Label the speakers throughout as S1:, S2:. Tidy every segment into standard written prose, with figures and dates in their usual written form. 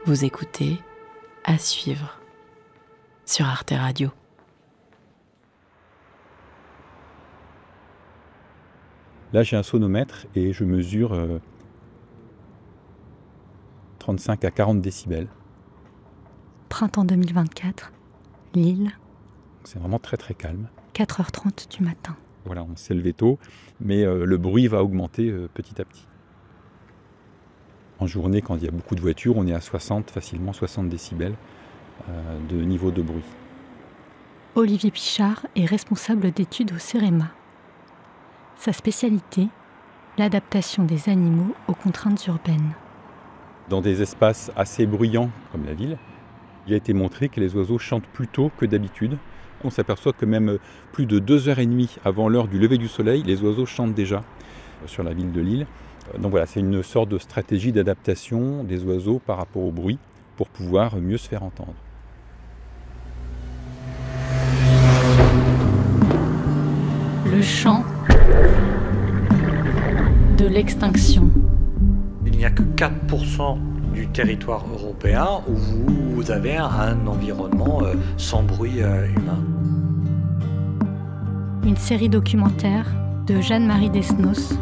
S1: Vous écoutez À suivre sur Arte Radio.
S2: Là, j'ai un sonomètre et je mesure 35 à 40 décibels.
S3: Printemps 2024, Lille.
S2: C'est vraiment très très calme.
S3: 4h30 du matin.
S2: Voilà, on s'est levé tôt, mais le bruit va augmenter petit à petit. En journée, quand il y a beaucoup de voitures, on est à 60, facilement 60 décibels de niveau de bruit.
S3: Olivier Pichard est responsable d'études au CEREMA. Sa spécialité, l'adaptation des animaux aux contraintes urbaines.
S2: Dans des espaces assez bruyants comme la ville, il a été montré que les oiseaux chantent plus tôt que d'habitude. On s'aperçoit que même plus de 2h30 avant l'heure du lever du soleil, les oiseaux chantent déjà sur la ville de Lille. Donc voilà, c'est une sorte de stratégie d'adaptation des oiseaux par rapport au bruit pour pouvoir mieux se faire entendre.
S3: Le chant de l'extinction.
S4: Il n'y a que 4% du territoire européen où vous avez un environnement sans bruit humain.
S3: Une série documentaire de Jeanne-Marie Desnos,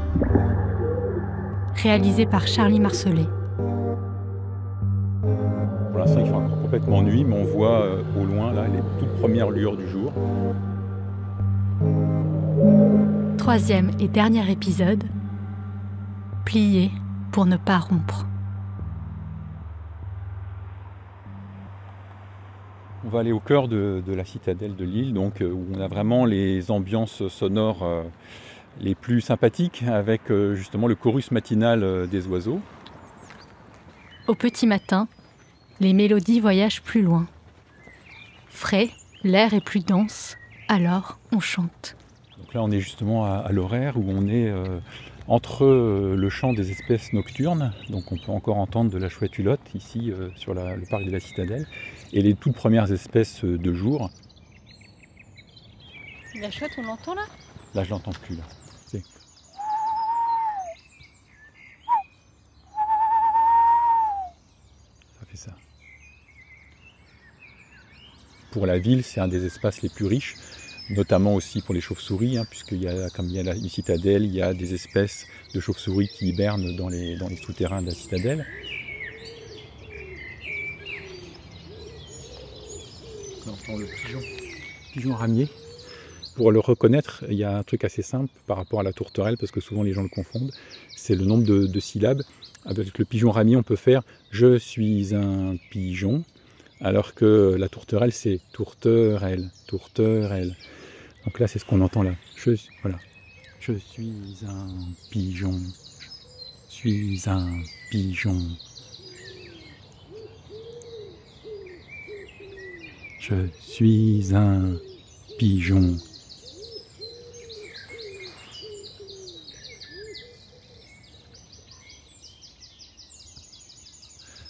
S3: réalisée par Charlie Marcelet.
S2: Pour l'instant, il fait encore complètement nuit, mais on voit au loin là, les toutes premières lueurs du jour.
S3: Troisième et dernier épisode, plier pour ne pas rompre.
S2: On va aller au cœur de la citadelle de Lille, donc, où on a vraiment les ambiances sonores les plus sympathiques, avec justement le chorus matinal des oiseaux.
S3: Au petit matin, les mélodies voyagent plus loin. Frais, l'air est plus dense, alors on chante.
S2: Donc là, on est justement à l'horaire où on est entre le chant des espèces nocturnes, donc on peut encore entendre de la chouette hulotte ici sur le parc de la Citadelle, et les toutes premières espèces de jour.
S3: La chouette, on l'entend là ?
S2: Là, je l'entends plus là. C'est... Ça fait ça. Pour la ville, c'est un des espaces les plus riches, notamment aussi pour les chauves-souris, comme il y a une citadelle, il y a des espèces de chauves-souris qui hibernent dans les souterrains de la citadelle. On entend le pigeon ramier. Pour le reconnaître, il y a un truc assez simple par rapport à la tourterelle, parce que souvent les gens le confondent, c'est le nombre de syllabes. Avec le pigeon ramier, on peut faire « je suis un pigeon », alors que la tourterelle, c'est « tourterelle, tourterelle ». Donc là, c'est ce qu'on entend là. Voilà. Je suis un pigeon. Je suis un pigeon. Je suis un pigeon.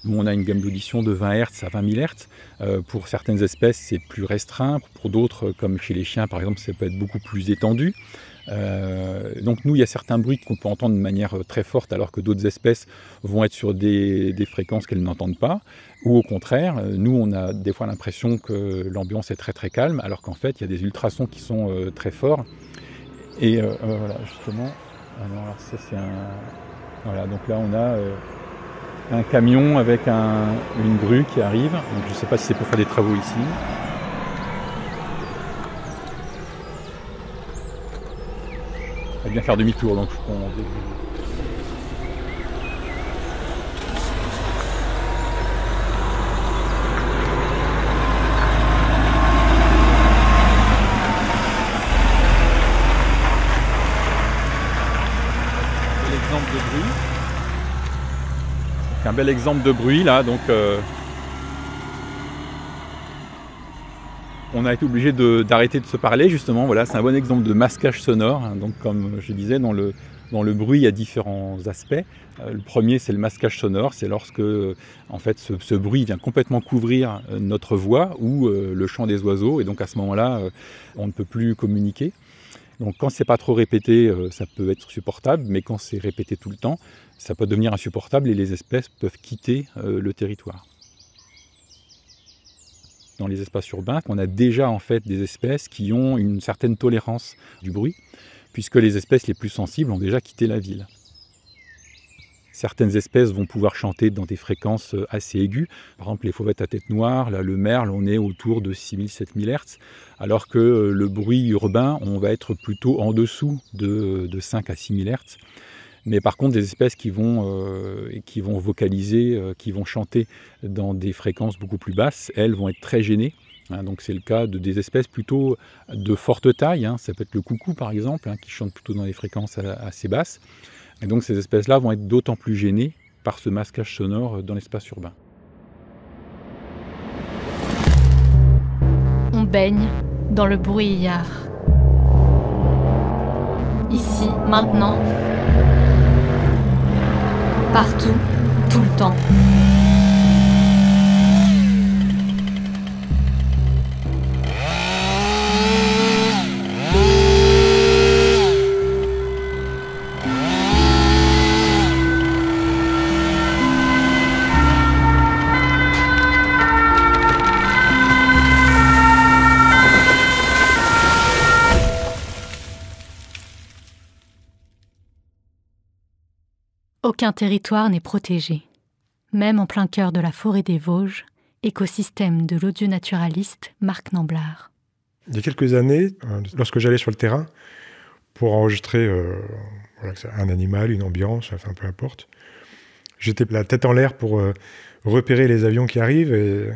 S2: Nous, on a une gamme d'audition de 20 Hz à 20 000 Hz. Pour certaines espèces, c'est plus restreint. Pour d'autres, comme chez les chiens, par exemple, ça peut être beaucoup plus étendu. Donc nous, il y a certains bruits qu'on peut entendre de manière très forte, alors que d'autres espèces vont être sur des fréquences qu'elles n'entendent pas. Ou au contraire, nous, on a des fois l'impression que l'ambiance est très très calme, alors qu'en fait, il y a des ultrasons qui sont très forts. Et voilà, justement, alors ça c'est un... Voilà, donc là, on a... un camion avec une grue qui arrive, donc je ne sais pas si c'est pour faire des travaux ici. On va bien faire demi-tour, donc je prends... L'exemple de bruit. Un bel exemple de bruit là, donc on a été obligé d'arrêter de se parler justement. Voilà, c'est un bon exemple de masquage sonore. Donc comme je disais, dans le bruit il y a différents aspects. Le premier, c'est le masquage sonore, c'est lorsque en fait ce bruit vient complètement couvrir notre voix ou le chant des oiseaux, et donc à ce moment-là on ne peut plus communiquer. Donc quand c'est pas trop répété, ça peut être supportable, mais quand c'est répété tout le temps, ça peut devenir insupportable et les espèces peuvent quitter le territoire. dans les espaces urbains qu'on a déjà en fait des espèces qui ont une certaine tolérance du bruit, puisque les espèces les plus sensibles ont déjà quitté la ville. Certaines espèces vont pouvoir chanter dans des fréquences assez aiguës. Par exemple, les fauvettes à tête noire, là, le merle, on est autour de 6000-7000 Hz, alors que le bruit urbain, on va être plutôt en dessous de 5 à 6000 Hz. Mais par contre, des espèces qui vont vocaliser, qui vont chanter dans des fréquences beaucoup plus basses, elles vont être très gênées. Donc c'est le cas des espèces plutôt de forte taille, ça peut être le coucou par exemple, qui chante plutôt dans des fréquences assez basses. Et donc ces espèces-là vont être d'autant plus gênées par ce masquage sonore dans l'espace urbain.
S3: On baigne dans le brouillard. Ici, maintenant, partout, tout le temps. Aucun territoire n'est protégé. Même en plein cœur de la forêt des Vosges, écosystème de l'audionaturaliste Marc Namblard.
S5: Il y a quelques années, lorsque j'allais sur le terrain pour enregistrer un animal, une ambiance, enfin peu importe, j'étais la tête en l'air pour repérer les avions qui arrivent et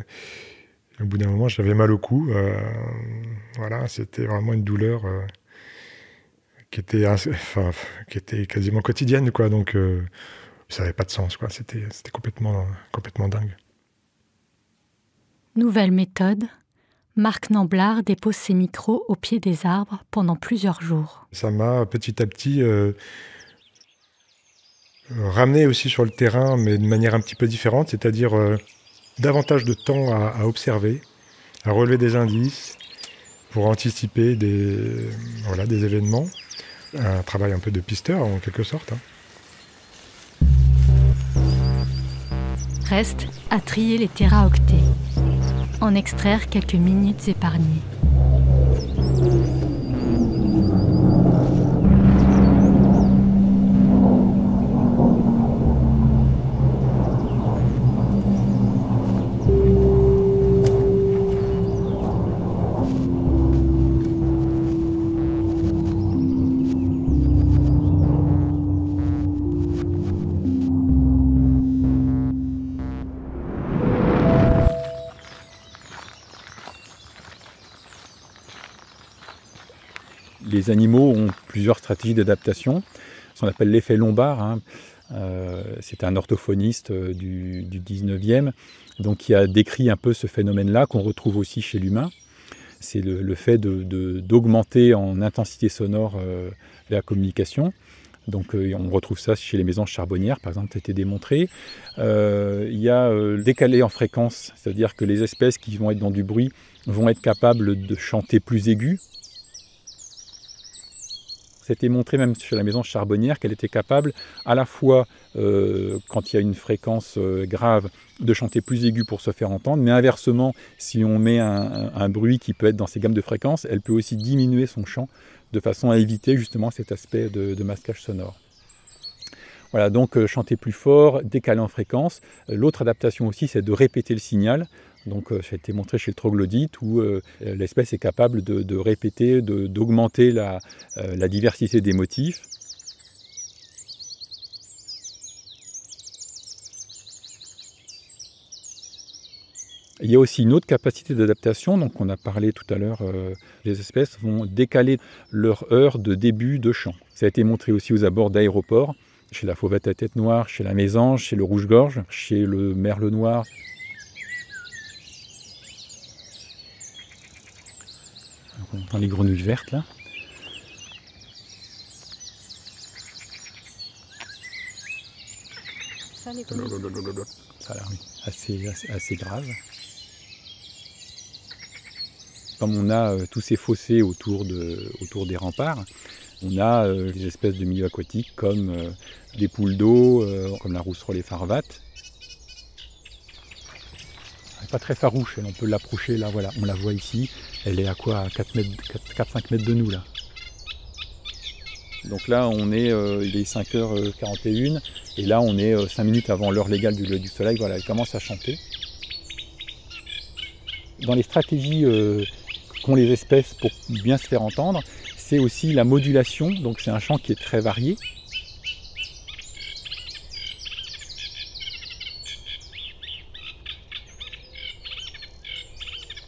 S5: au bout d'un moment j'avais mal au cou. C'était vraiment une douleur qui était quasiment quotidienne, quoi. Donc ça n'avait pas de sens, quoi. C'était complètement dingue.
S3: Nouvelle méthode, Marc Namblard dépose ses micros au pied des arbres pendant plusieurs jours.
S5: Ça m'a petit à petit ramené aussi sur le terrain, mais de manière un petit peu différente, c'est-à-dire davantage de temps à observer, à relever des indices pour anticiper des événements. Un travail un peu de pisteur en quelque sorte.
S3: Reste à trier les téraoctets, en extraire quelques minutes épargnées.
S2: Les animaux ont plusieurs stratégies d'adaptation, ce qu'on appelle l'effet Lombard. C'est un orthophoniste du 19e donc, qui a décrit un peu ce phénomène-là qu'on retrouve aussi chez l'humain. C'est le fait d'augmenter en intensité sonore la communication. Donc on retrouve ça chez les mésanges charbonnières, par exemple, ça a été démontré. Il y a décalé en fréquence, c'est-à-dire que les espèces qui vont être dans du bruit vont être capables de chanter plus aigu. C'était montré même chez la mésange charbonnière qu'elle était capable à la fois, quand il y a une fréquence grave, de chanter plus aigu pour se faire entendre, mais inversement, si on met un bruit qui peut être dans ces gammes de fréquences, elle peut aussi diminuer son chant de façon à éviter justement cet aspect de masquage sonore. Voilà, donc chanter plus fort, décaler en fréquence. L'autre adaptation aussi, c'est de répéter le signal. Donc ça a été montré chez le troglodyte où l'espèce est capable de répéter, d'augmenter la diversité des motifs. Il y a aussi une autre capacité d'adaptation, donc on a parlé tout à l'heure, les espèces vont décaler leur heure de début de chant. Ça a été montré aussi aux abords d'aéroports, chez la fauvette à tête noire, chez la mésange, chez le rouge-gorge, chez le merle noir. On entend les grenouilles vertes là. Ça a l'air assez grave. Comme on a tous ces fossés autour des remparts, on a des espèces de milieux aquatiques comme des poules d'eau, comme la rousserolle et farvate. n'est pas très farouche, on peut l'approcher, là, voilà, on la voit ici. Elle est à quoi, à 4-5 mètres de nous, là. Donc là, il est 5h41, et là, on est 5 minutes avant l'heure légale du soleil, voilà, elle commence à chanter. Dans les stratégies qu'ont les espèces pour bien se faire entendre, c'est aussi la modulation, donc c'est un chant qui est très varié.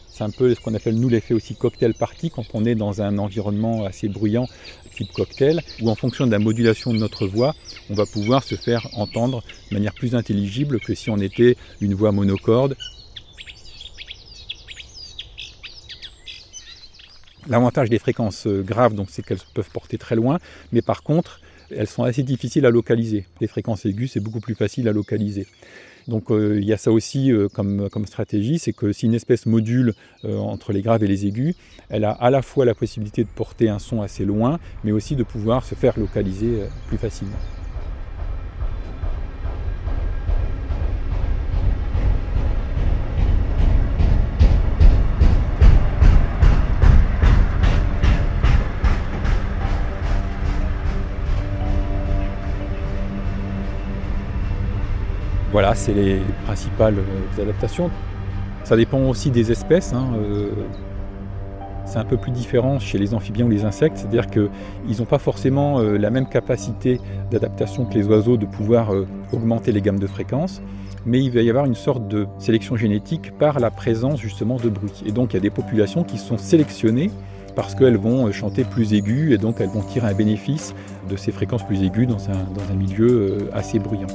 S2: C'est un peu ce qu'on appelle nous l'effet aussi cocktail party, quand on est dans un environnement assez bruyant, type cocktail, où en fonction de la modulation de notre voix, on va pouvoir se faire entendre de manière plus intelligible que si on était une voix monocorde. L'avantage des fréquences graves, donc, c'est qu'elles peuvent porter très loin, mais par contre, elles sont assez difficiles à localiser. Les fréquences aiguës, c'est beaucoup plus facile à localiser. Donc il y a ça aussi comme stratégie, c'est que si une espèce module entre les graves et les aigus, elle a à la fois la possibilité de porter un son assez loin, mais aussi de pouvoir se faire localiser plus facilement. Voilà, c'est les principales adaptations. Ça dépend aussi des espèces. C'est un peu plus différent chez les amphibiens ou les insectes, c'est-à-dire qu'ils n'ont pas forcément la même capacité d'adaptation que les oiseaux de pouvoir augmenter les gammes de fréquences, mais il va y avoir une sorte de sélection génétique par la présence justement de bruit. Et donc il y a des populations qui sont sélectionnées parce qu'elles vont chanter plus aigu et donc elles vont tirer un bénéfice de ces fréquences plus aiguës dans un milieu assez bruyant.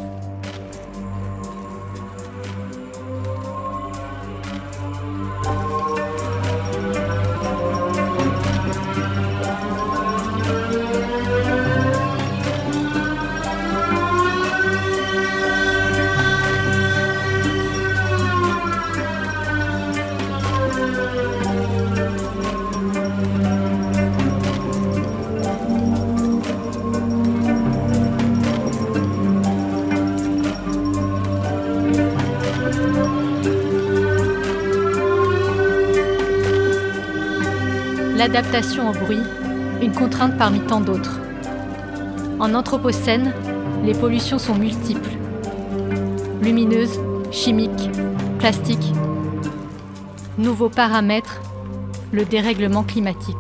S3: L'adaptation au bruit, une contrainte parmi tant d'autres. En Anthropocène, les pollutions sont multiples. Lumineuses, chimiques, plastiques. Nouveaux paramètres, le dérèglement climatique.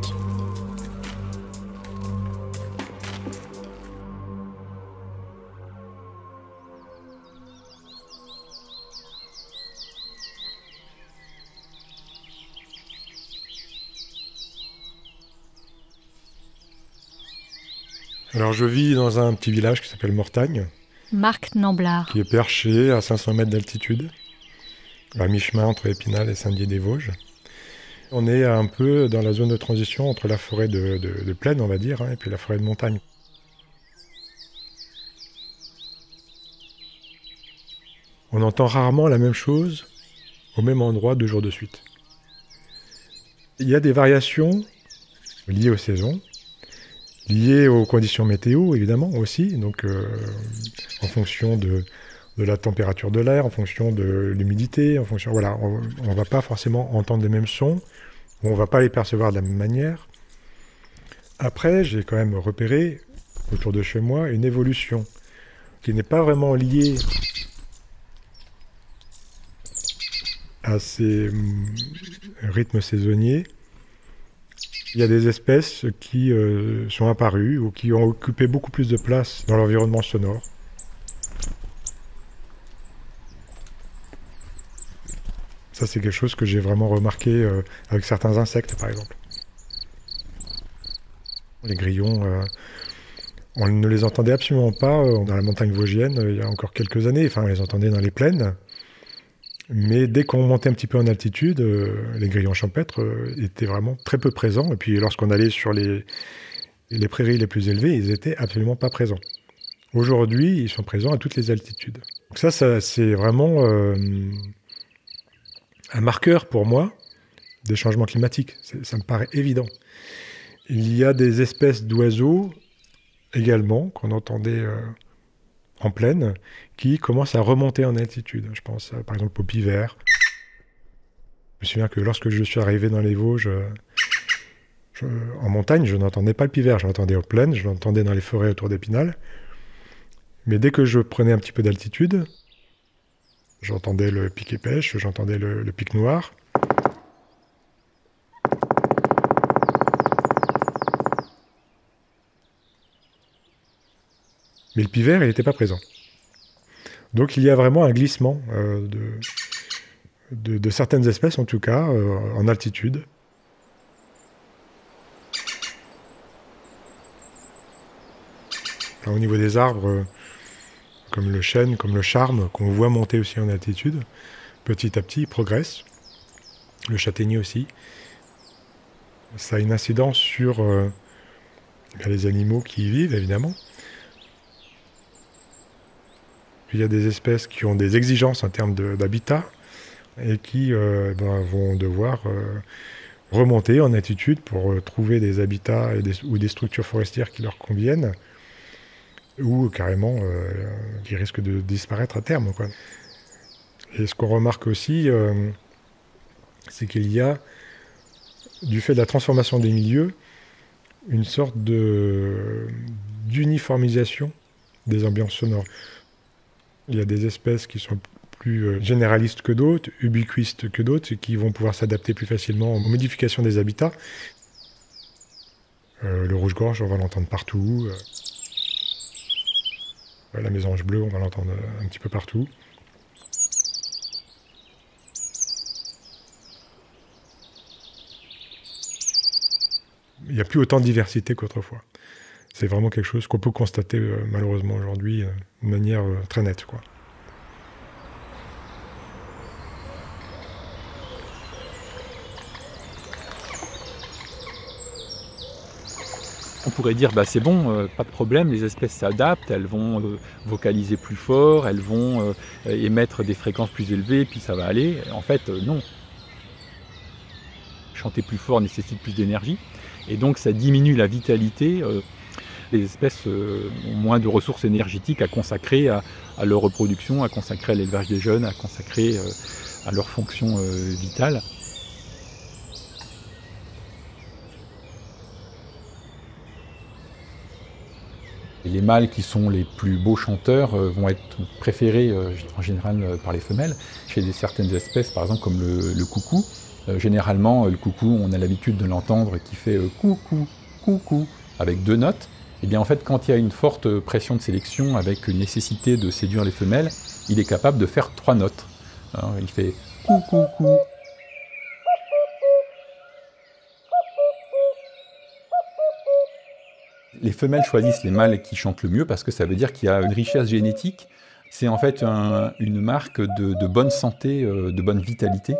S5: Alors je vis dans un petit village qui s'appelle Mortagne.
S3: Marc Namblard.
S5: Qui est perché à 500 mètres d'altitude, à mi-chemin entre Épinal et Saint-Dié-des-Vosges. On est un peu dans la zone de transition entre la forêt de plaine, on va dire, et puis la forêt de montagne. On entend rarement la même chose au même endroit 2 jours de suite. Il y a des variations liées aux saisons, liées aux conditions météo, évidemment, aussi, donc en fonction de la température de l'air, en fonction de l'humidité, en fonction... Voilà, on ne va pas forcément entendre les mêmes sons, on ne va pas les percevoir de la même manière. Après, j'ai quand même repéré, autour de chez moi, une évolution qui n'est pas vraiment liée à ces rythmes saisonniers. Il y a des espèces qui sont apparues ou qui ont occupé beaucoup plus de place dans l'environnement sonore. Ça, c'est quelque chose que j'ai vraiment remarqué avec certains insectes, par exemple. Les grillons, on ne les entendait absolument pas dans la montagne vosgienne il y a encore quelques années. Enfin, on les entendait dans les plaines. Mais dès qu'on montait un petit peu en altitude, les grillons champêtres étaient vraiment très peu présents. Et puis lorsqu'on allait sur les prairies les plus élevées, ils n'étaient absolument pas présents. Aujourd'hui, ils sont présents à toutes les altitudes. Donc ça c'est vraiment un marqueur pour moi des changements climatiques. Ça me paraît évident. Il y a des espèces d'oiseaux également qu'on entendait en plaine qui commencent à remonter en altitude. Je pense par exemple au pivert. Je me souviens que lorsque je suis arrivé dans les Vosges, en montagne, je n'entendais pas le pivert, je l'entendais en plaine, je l'entendais dans les forêts autour d'Épinal. Mais dès que je prenais un petit peu d'altitude, j'entendais le piquet pêche, j'entendais le pic noir. Mais le pivert, il n'était pas présent. Donc il y a vraiment un glissement de certaines espèces, en tout cas, en altitude. Au niveau des arbres, comme le chêne, comme le charme, qu'on voit monter aussi en altitude, petit à petit, ils progressent. Le châtaignier aussi. Ça a une incidence sur les animaux qui y vivent, évidemment. Puis il y a des espèces qui ont des exigences en termes d'habitat et qui vont devoir remonter en altitude pour trouver des habitats ou des structures forestières qui leur conviennent, ou carrément qui risquent de disparaître à terme, quoi. Et ce qu'on remarque aussi, c'est qu'il y a, du fait de la transformation des milieux, une sorte d'uniformisation des ambiances sonores. Il y a des espèces qui sont plus généralistes que d'autres, ubiquistes que d'autres, et qui vont pouvoir s'adapter plus facilement aux modifications des habitats. Le rouge-gorge, on va l'entendre partout. La mésange bleue, on va l'entendre un petit peu partout. Il n'y a plus autant de diversité qu'autrefois. C'est vraiment quelque chose qu'on peut constater malheureusement aujourd'hui de manière très nette, quoi.
S2: On pourrait dire, c'est bon, pas de problème, les espèces s'adaptent, elles vont vocaliser plus fort, elles vont émettre des fréquences plus élevées, puis ça va aller. En fait, non. Chanter plus fort nécessite plus d'énergie, et donc ça diminue la vitalité. Les espèces ont moins de ressources énergétiques à consacrer à leur reproduction, à consacrer à l'élevage des jeunes, à consacrer à leur fonction vitale. Les mâles qui sont les plus beaux chanteurs vont être préférés en général par les femelles. Chez certaines espèces, par exemple comme le coucou, généralement le coucou, on a l'habitude de l'entendre qui fait coucou, coucou, avec 2 notes. Et bien en fait, quand il y a une forte pression de sélection avec une nécessité de séduire les femelles, il est capable de faire 3 notes. Alors, il fait coucou, coucou. Les femelles choisissent les mâles qui chantent le mieux parce que ça veut dire qu'il y a une richesse génétique. C'est en fait une marque de bonne santé, de bonne vitalité.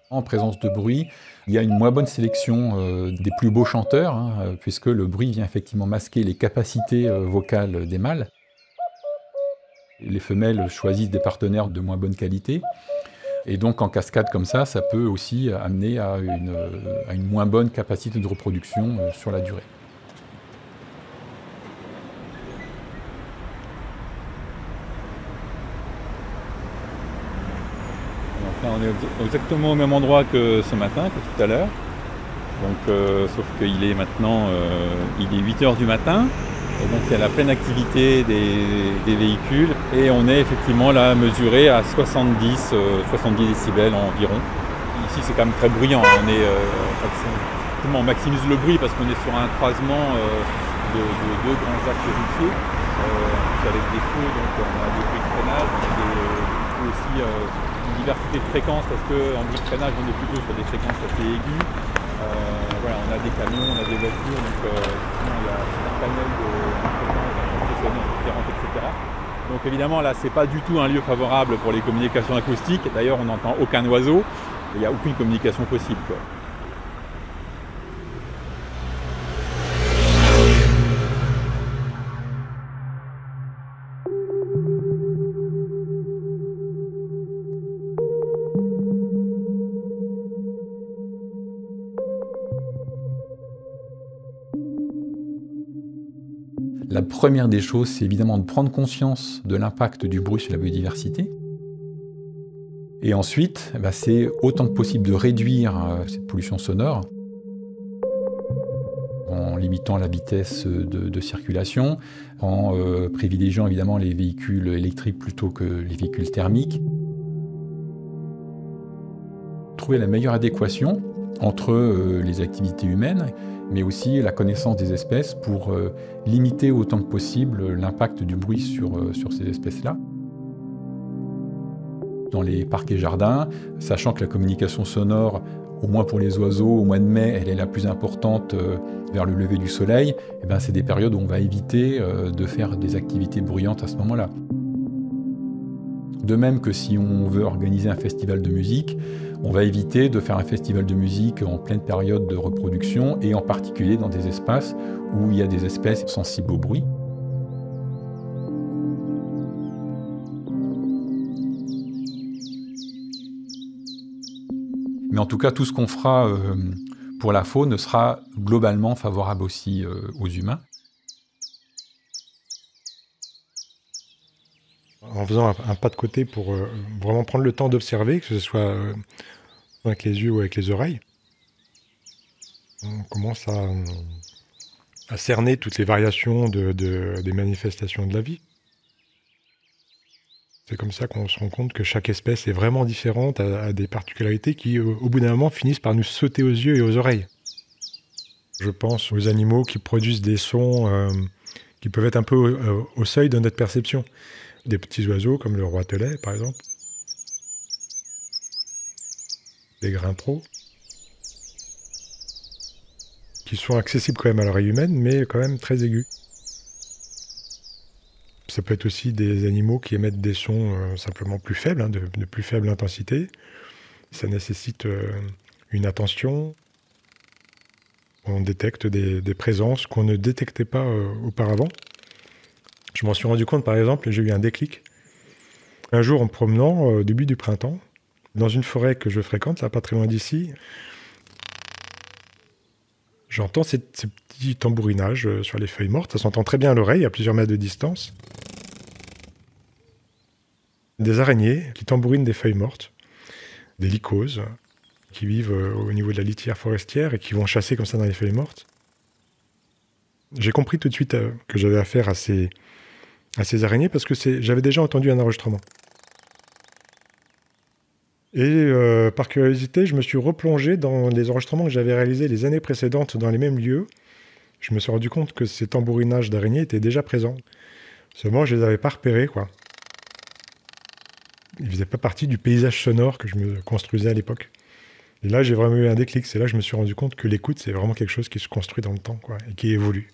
S2: En présence de bruit, il y a une moins bonne sélection des plus beaux chanteurs, puisque le bruit vient effectivement masquer les capacités vocales des mâles. Les femelles choisissent des partenaires de moins bonne qualité. Et donc en cascade comme ça, ça peut aussi amener à une moins bonne capacité de reproduction sur la durée. Là, on est exactement au même endroit que ce matin, que tout à l'heure. Donc, sauf qu'il est maintenant il est 8h du matin. Et donc il y a la pleine activité des véhicules. Et on est effectivement là mesuré à 70 décibels environ. Ici c'est quand même très bruyant. On maximise le bruit parce qu'on est sur un croisement de 2 grands axes routiers. Avec des feux, donc on a des bruits de freinage, on a aussi une diversité de fréquences parce qu'en bruit de freinage on est plutôt sur des fréquences assez aiguës. On a des camions, on a des voitures, donc il y a un panel de fréquences différentes, etc. Donc évidemment là c'est pas du tout un lieu favorable pour les communications acoustiques. D'ailleurs on n'entend aucun oiseau, il n'y a aucune communication possible, quoi. La première des choses, c'est évidemment de prendre conscience de l'impact du bruit sur la biodiversité. Et ensuite, c'est autant que possible de réduire cette pollution sonore en limitant la vitesse de circulation, en privilégiant évidemment les véhicules électriques plutôt que les véhicules thermiques. Trouver la meilleure adéquation entre les activités humaines, mais aussi la connaissance des espèces pour limiter autant que possible l'impact du bruit sur ces espèces-là. Dans les parcs et jardins, sachant que la communication sonore, au moins pour les oiseaux, au mois de mai, elle est la plus importante vers le lever du soleil, c'est des périodes où on va éviter de faire des activités bruyantes à ce moment-là. De même que si on veut organiser un festival de musique, on va éviter de faire un festival de musique en pleine période de reproduction et en particulier dans des espaces où il y a des espèces sensibles au bruit. Mais en tout cas, tout ce qu'on fera pour la faune sera globalement favorable aussi aux humains.
S5: En faisant un pas de côté pour vraiment prendre le temps d'observer, que ce soit avec les yeux ou avec les oreilles, on commence à cerner toutes les variations des manifestations de la vie. C'est comme ça qu'on se rend compte que chaque espèce est vraiment différente, a des particularités qui, au bout d'un moment, finissent par nous sauter aux yeux et aux oreilles. Je pense aux animaux qui produisent des sons qui peuvent être un peu au seuil de notre perception. Des petits oiseaux comme le roitelet, par exemple. Des grimpereaux. Qui sont accessibles quand même à l'oreille humaine, mais quand même très aigus. Ça peut être aussi des animaux qui émettent des sons simplement plus faibles, de plus faible intensité. Ça nécessite une attention. On détecte des présences qu'on ne détectait pas auparavant. Je m'en suis rendu compte, par exemple, j'ai eu un déclic. Un jour, en me promenant, au début du printemps, dans une forêt que je fréquente, là, pas très loin d'ici, j'entends ces petits tambourinages sur les feuilles mortes. Ça s'entend très bien à l'oreille, à plusieurs mètres de distance. Des araignées qui tambourinent des feuilles mortes, des lycoses qui vivent au niveau de la litière forestière et qui vont chasser comme ça dans les feuilles mortes. J'ai compris tout de suite que j'avais affaire à ces araignées parce que j'avais déjà entendu un enregistrement. Et par curiosité, je me suis replongé dans les enregistrements que j'avais réalisés les années précédentes dans les mêmes lieux. Je me suis rendu compte que ces tambourinages d'araignées étaient déjà présents. Seulement, je ne les avais pas repérés, quoi. Ils ne faisaient pas partie du paysage sonore que je me construisais à l'époque. Et là, j'ai vraiment eu un déclic. C'est là que je me suis rendu compte que l'écoute, c'est vraiment quelque chose qui se construit dans le temps, quoi, et qui évolue.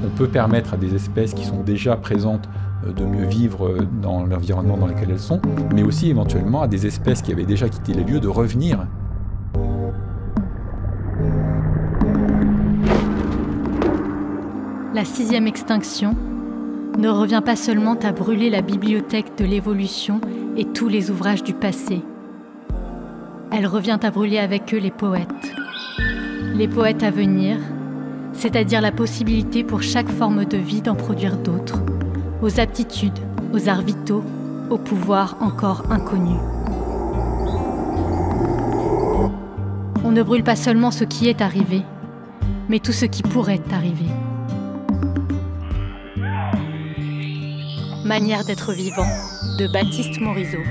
S2: On peut permettre à des espèces qui sont déjà présentes de mieux vivre dans l'environnement dans lequel elles sont, mais aussi éventuellement à des espèces qui avaient déjà quitté les lieux de revenir.
S3: La 6e extinction ne revient pas seulement à brûler la bibliothèque de l'évolution et tous les ouvrages du passé. Elle revient à brûler avec eux les poètes à venir, c'est-à-dire la possibilité pour chaque forme de vie d'en produire d'autres, aux aptitudes, aux arts vitaux, aux pouvoirs encore inconnus. On ne brûle pas seulement ce qui est arrivé, mais tout ce qui pourrait arriver. Manière d'être vivant, de Baptiste Morisot.